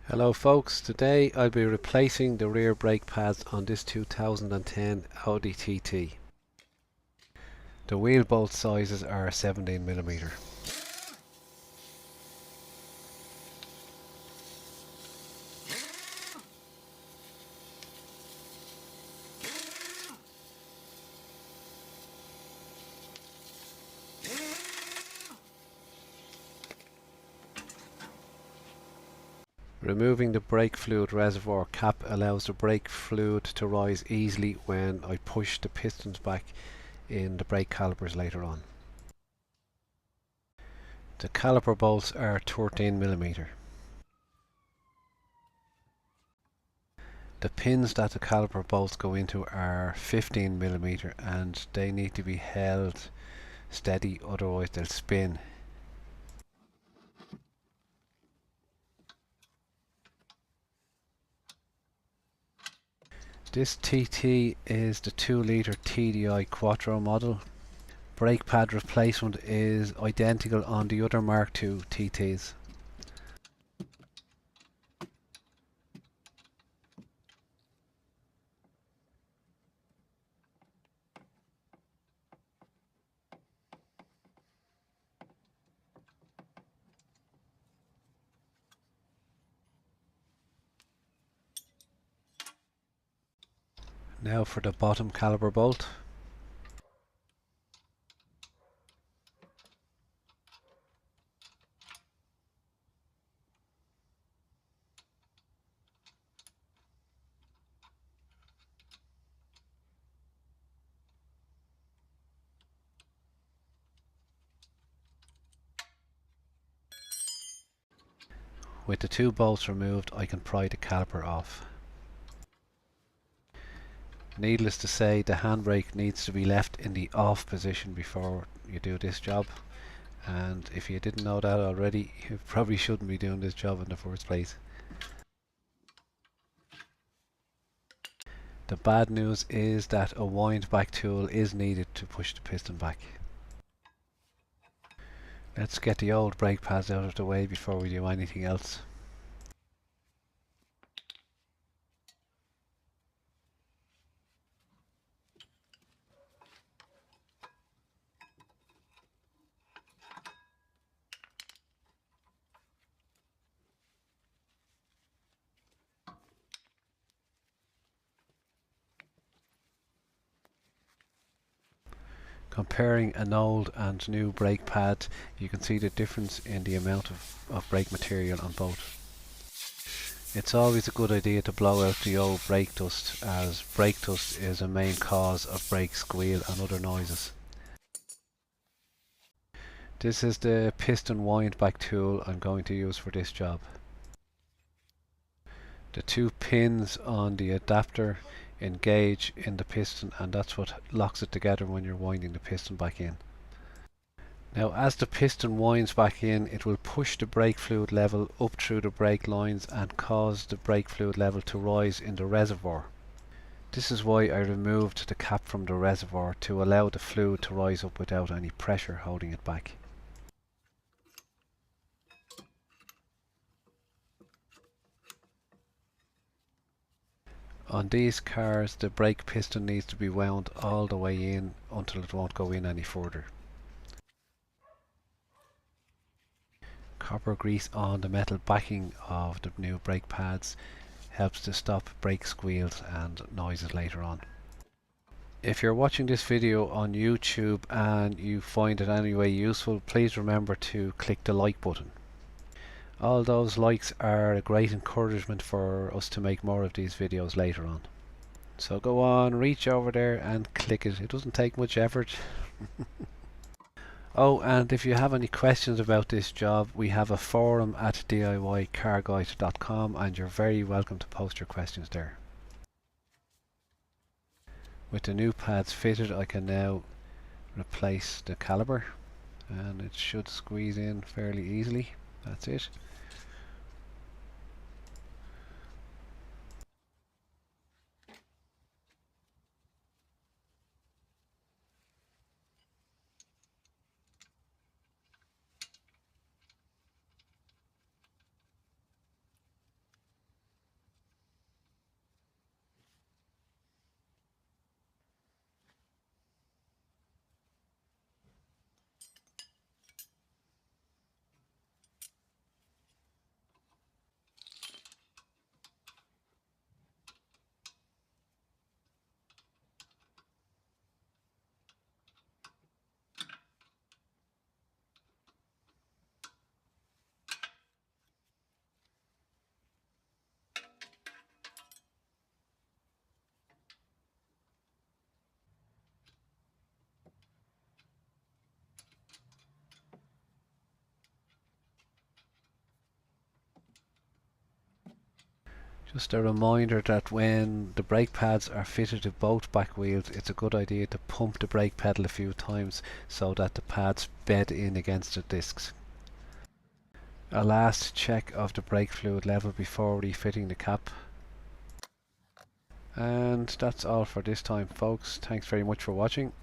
Hello folks, today I'll be replacing the rear brake pads on this 2010 Audi TT. The wheel bolt sizes are 17mm. Removing the brake fluid reservoir cap allows the brake fluid to rise easily when I push the pistons back in the brake calipers later on. The caliper bolts are 13mm. The pins that the caliper bolts go into are 15mm and they need to be held steady, otherwise they'll spin. This TT is the 2-litre TDI Quattro model. Brake pad replacement is identical on the other Mark II TTs. Now for the bottom caliper bolt. With the two bolts removed, I can pry the caliper off. Needless to say, the handbrake needs to be left in the off position before you do this job. And if you didn't know that already, you probably shouldn't be doing this job in the first place. The bad news is that a wind back tool is needed to push the piston back. Let's get the old brake pads out of the way before we do anything else. Comparing an old and new brake pad, you can see the difference in the amount of brake material on both. It's always a good idea to blow out the old brake dust, as brake dust is a main cause of brake squeal and other noises. This is the piston wind back tool I'm going to use for this job. The two pins on the adapter engage in the piston, and that's what locks it together when you're winding the piston back in. Now as the piston winds back in, it will push the brake fluid level up through the brake lines and cause the brake fluid level to rise in the reservoir. This is why I removed the cap from the reservoir, to allow the fluid to rise up without any pressure holding it back. On these cars, the brake piston needs to be wound all the way in until it won't go in any further. Copper grease on the metal backing of the new brake pads helps to stop brake squeals and noises later on. If you're watching this video on YouTube and you find it any way useful, please remember to click the like button. All those likes are a great encouragement for us to make more of these videos later on. So go on, reach over there and click it. It doesn't take much effort. Oh, and if you have any questions about this job, we have a forum at DIYcarguide.com and you're very welcome to post your questions there. With the new pads fitted, I can now replace the caliper, and it should squeeze in fairly easily. That's it. Just a reminder that when the brake pads are fitted to both back wheels, it's a good idea to pump the brake pedal a few times so that the pads bed in against the discs. A last check of the brake fluid level before refitting the cap. And that's all for this time, folks. Thanks very much for watching.